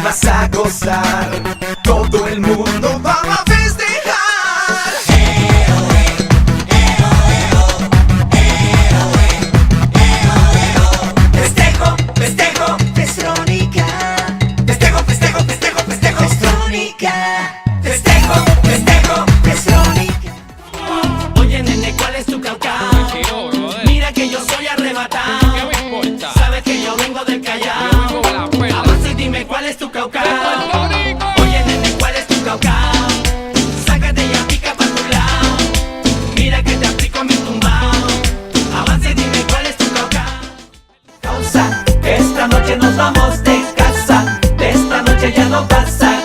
vas a gozar, todo el mundo va a festejar. Festejo, festejo, Festrónica. Festejo, festejo, festejo, festejo, Festrónica. Festejo, festejo, Festrónica. Oye, nene, ¿cuál es tu caucao? Mira que yo soy arrebatado. ¿Qué me importa? Sabes que yo vengo del Callao. Yo vengo de la perla. Avanza y dime cuál es tu caucao. ¡Puerto Rico! Oye, nene, ¿cuál es tu caucao? Sácate y aplica pa' tu lado. Mira que te aplico mi tumbao. Avanza y dime cuál es tu caucao. Causa, esta noche nos vamos de casa. De esta noche ya no pasa